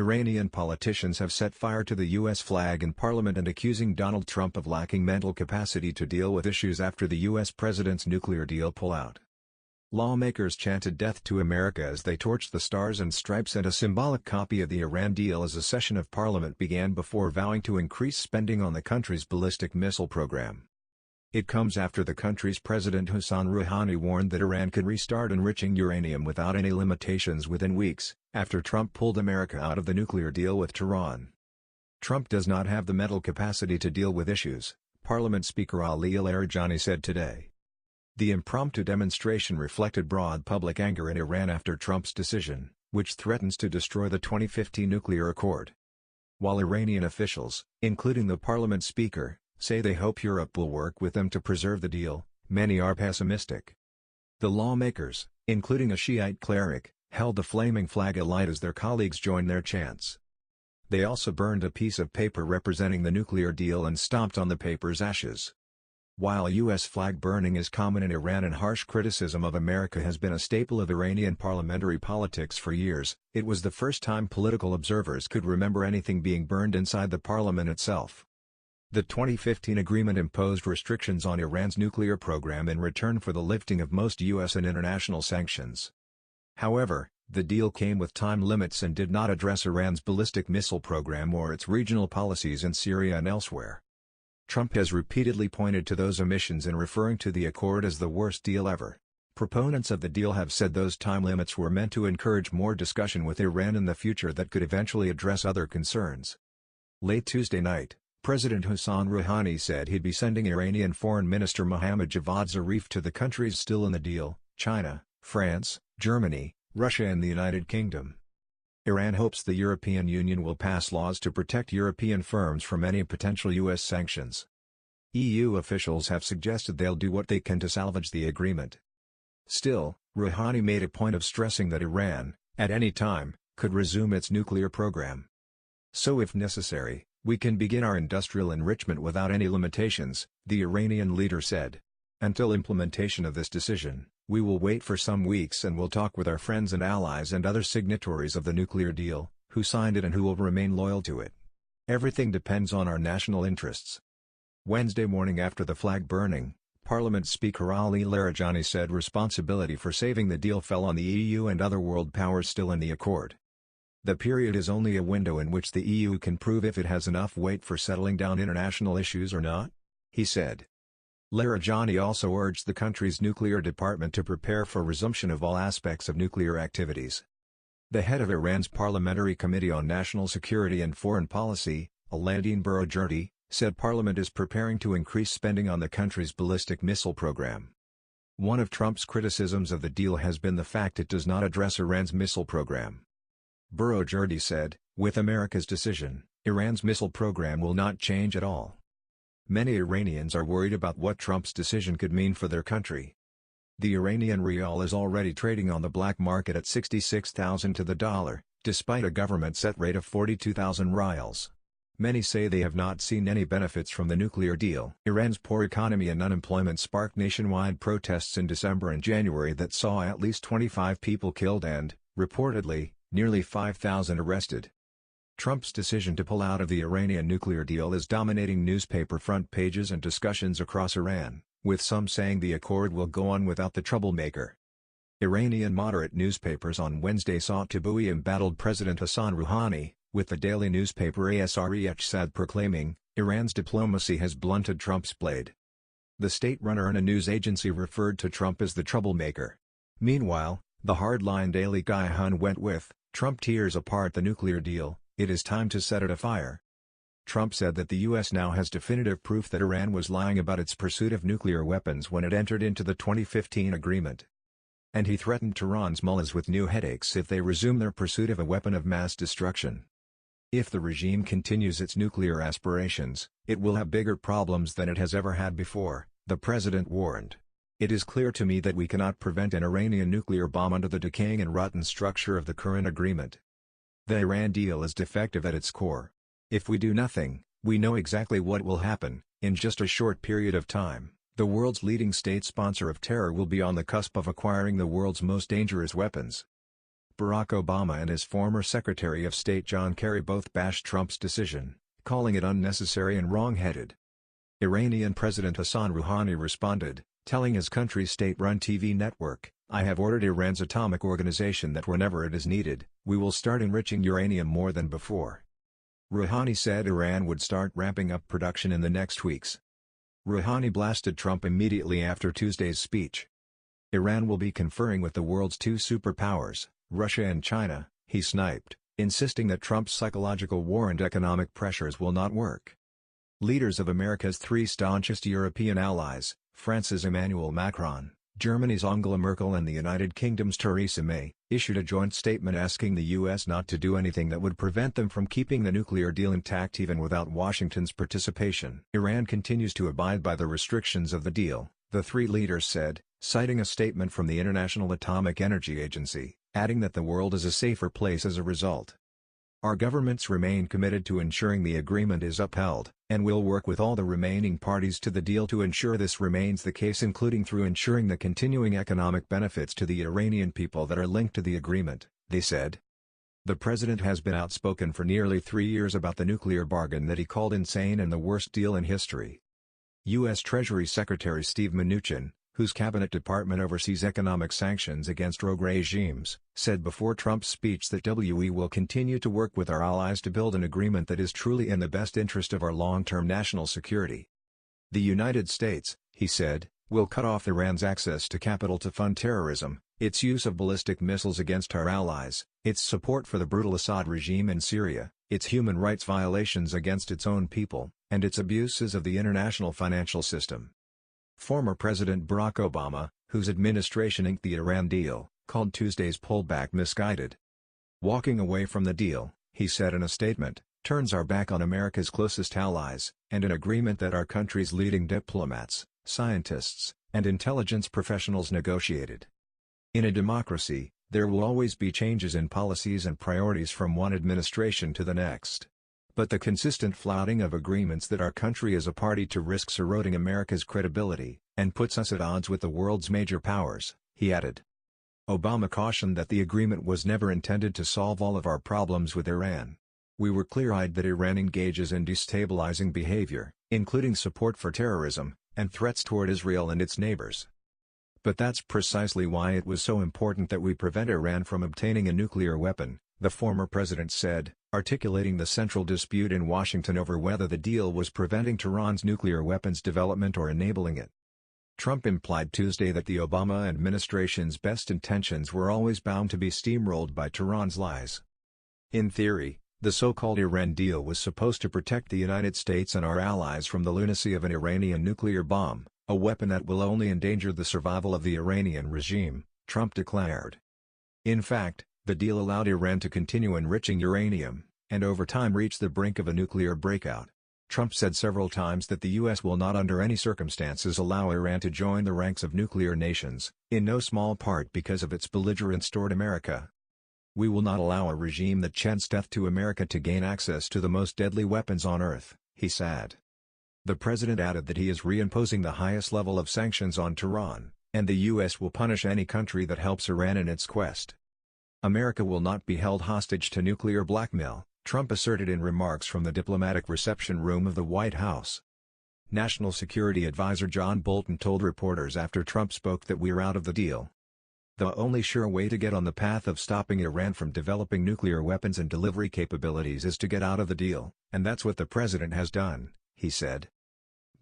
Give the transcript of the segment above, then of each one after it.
Iranian politicians have set fire to the U.S. flag in parliament and accusing Donald Trump of lacking mental capacity to deal with issues after the U.S. president's nuclear deal pullout. Lawmakers chanted "Death to America" as they torched the stars and stripes and a symbolic copy of the Iran deal as a session of parliament began before vowing to increase spending on the country's ballistic missile program. It comes after the country's President Hassan Rouhani warned that Iran could restart enriching uranium without any limitations within weeks, after Trump pulled America out of the nuclear deal with Tehran. Trump does not have the mental capacity to deal with issues, Parliament Speaker Ali Larijani said today. The impromptu demonstration reflected broad public anger in Iran after Trump's decision, which threatens to destroy the 2015 nuclear accord. While Iranian officials, including the parliament speaker, say they hope Europe will work with them to preserve the deal, many are pessimistic. The lawmakers, including a Shiite cleric, held the flaming flag alight as their colleagues joined their chants. They also burned a piece of paper representing the nuclear deal and stomped on the paper's ashes. While U.S. flag burning is common in Iran and harsh criticism of America has been a staple of Iranian parliamentary politics for years, it was the first time political observers could remember anything being burned inside the parliament itself. The 2015 agreement imposed restrictions on Iran's nuclear program in return for the lifting of most U.S. and international sanctions. However, the deal came with time limits and did not address Iran's ballistic missile program or its regional policies in Syria and elsewhere. Trump has repeatedly pointed to those omissions in referring to the accord as the worst deal ever. Proponents of the deal have said those time limits were meant to encourage more discussion with Iran in the future that could eventually address other concerns. Late Tuesday night, President Hassan Rouhani said he'd be sending Iranian Foreign Minister Mohammad Javad Zarif to the countries still in the deal, China, France, Germany, Russia and the United Kingdom. Iran hopes the European Union will pass laws to protect European firms from any potential U.S. sanctions. EU officials have suggested they'll do what they can to salvage the agreement. Still, Rouhani made a point of stressing that Iran, at any time, could resume its nuclear program. So if necessary, we can begin our industrial enrichment without any limitations, the Iranian leader said. Until implementation of this decision, we will wait for some weeks and will talk with our friends and allies and other signatories of the nuclear deal, who signed it and who will remain loyal to it. Everything depends on our national interests. Wednesday morning after the flag burning, Parliament Speaker Ali Larijani said responsibility for saving the deal fell on the EU and other world powers still in the accord. The period is only a window in which the EU can prove if it has enough weight for settling down international issues or not, he said. Larijani also urged the country's nuclear department to prepare for resumption of all aspects of nuclear activities. The head of Iran's Parliamentary Committee on National Security and Foreign Policy, Alaeddin Baroujerdi, said Parliament is preparing to increase spending on the country's ballistic missile program. One of Trump's criticisms of the deal has been the fact it does not address Iran's missile program. Baroujerdi said, with America's decision, Iran's missile program will not change at all. Many Iranians are worried about what Trump's decision could mean for their country. The Iranian rial is already trading on the black market at 66,000 to the dollar, despite a government-set rate of 42,000 rials. Many say they have not seen any benefits from the nuclear deal. Iran's poor economy and unemployment sparked nationwide protests in December and January that saw at least 25 people killed and, reportedly, nearly 5,000 arrested. Trump's decision to pull out of the Iranian nuclear deal is dominating newspaper front pages and discussions across Iran, with some saying the accord will go on without the troublemaker. Iranian moderate newspapers on Wednesday sought to buoy embattled President Hassan Rouhani, with the daily newspaper Asr-e-Echsad proclaiming, Iran's diplomacy has blunted Trump's blade. The state-run IRNA news agency referred to Trump as the troublemaker. Meanwhile, the hardline Daily Kayhan went with, Trump tears apart the nuclear deal, it is time to set it afire. Trump said that the U.S. now has definitive proof that Iran was lying about its pursuit of nuclear weapons when it entered into the 2015 agreement. And he threatened Tehran's mullahs with new headaches if they resume their pursuit of a weapon of mass destruction. If the regime continues its nuclear aspirations, it will have bigger problems than it has ever had before, the president warned. It is clear to me that we cannot prevent an Iranian nuclear bomb under the decaying and rotten structure of the current agreement. The Iran deal is defective at its core. If we do nothing, we know exactly what will happen. In just a short period of time, the world's leading state sponsor of terror will be on the cusp of acquiring the world's most dangerous weapons. Barack Obama and his former Secretary of State John Kerry both bashed Trump's decision, calling it unnecessary and wrong-headed. Iranian President Hassan Rouhani responded, telling his country's state-run TV network, "I have ordered Iran's atomic organization that whenever it is needed, we will start enriching uranium more than before." Rouhani said Iran would start ramping up production in the next weeks. Rouhani blasted Trump immediately after Tuesday's speech. Iran will be conferring with the world's two superpowers, Russia and China, he sniped, insisting that Trump's psychological war and economic pressures will not work. Leaders of America's three staunchest European allies, France's Emmanuel Macron, Germany's Angela Merkel and the United Kingdom's Theresa May, issued a joint statement asking the U.S. not to do anything that would prevent them from keeping the nuclear deal intact even without Washington's participation. Iran continues to abide by the restrictions of the deal, the three leaders said, citing a statement from the International Atomic Energy Agency, adding that the world is a safer place as a result. "Our governments remain committed to ensuring the agreement is upheld, and will work with all the remaining parties to the deal to ensure this remains the case, including through ensuring the continuing economic benefits to the Iranian people that are linked to the agreement," they said. The president has been outspoken for nearly 3 years about the nuclear bargain that he called insane and the worst deal in history. U.S. Treasury Secretary Steve Mnuchin, whose cabinet department oversees economic sanctions against rogue regimes, said before Trump's speech that we will continue to work with our allies to build an agreement that is truly in the best interest of our long-term national security. "The United States," he said, "will cut off Iran's access to capital to fund terrorism, its use of ballistic missiles against our allies, its support for the brutal Assad regime in Syria, its human rights violations against its own people, and its abuses of the international financial system." Former President Barack Obama, whose administration inked the Iran deal, called Tuesday's pullback misguided. "Walking away from the deal," he said in a statement, "turns our back on America's closest allies, and an agreement that our country's leading diplomats, scientists, and intelligence professionals negotiated. In a democracy, there will always be changes in policies and priorities from one administration to the next. But the consistent flouting of agreements that our country is a party to risks eroding America's credibility, and puts us at odds with the world's major powers," he added. Obama cautioned that the agreement was never intended to solve all of our problems with Iran. "We were clear-eyed that Iran engages in destabilizing behavior, including support for terrorism, and threats toward Israel and its neighbors. But that's precisely why it was so important that we prevent Iran from obtaining a nuclear weapon," the former president said, articulating the central dispute in Washington over whether the deal was preventing Tehran's nuclear weapons development or enabling it. Trump implied Tuesday that the Obama administration's best intentions were always bound to be steamrolled by Tehran's lies. In theory, the so-called Iran deal was supposed to protect the United States and our allies from the lunacy of an Iranian nuclear bomb, a weapon that will only endanger the survival of the Iranian regime, Trump declared. In fact, the deal allowed Iran to continue enriching uranium, and over time reach the brink of a nuclear breakout. Trump said several times that the U.S. will not under any circumstances allow Iran to join the ranks of nuclear nations, in no small part because of its belligerence toward America. "We will not allow a regime that chants death to America to gain access to the most deadly weapons on Earth," he said. The president added that he is reimposing the highest level of sanctions on Tehran, and the U.S. will punish any country that helps Iran in its quest. "America will not be held hostage to nuclear blackmail," Trump asserted in remarks from the diplomatic reception room of the White House. National Security Advisor John Bolton told reporters after Trump spoke that we're out of the deal. "The only sure way to get on the path of stopping Iran from developing nuclear weapons and delivery capabilities is to get out of the deal, and that's what the president has done," he said.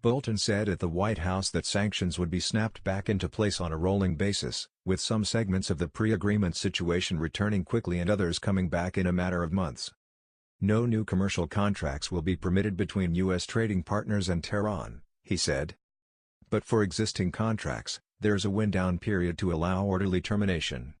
Bolton said at the White House that sanctions would be snapped back into place on a rolling basis, with some segments of the pre-agreement situation returning quickly and others coming back in a matter of months. "No new commercial contracts will be permitted between U.S. trading partners and Tehran," he said. "But for existing contracts, there's a wind-down period to allow orderly termination."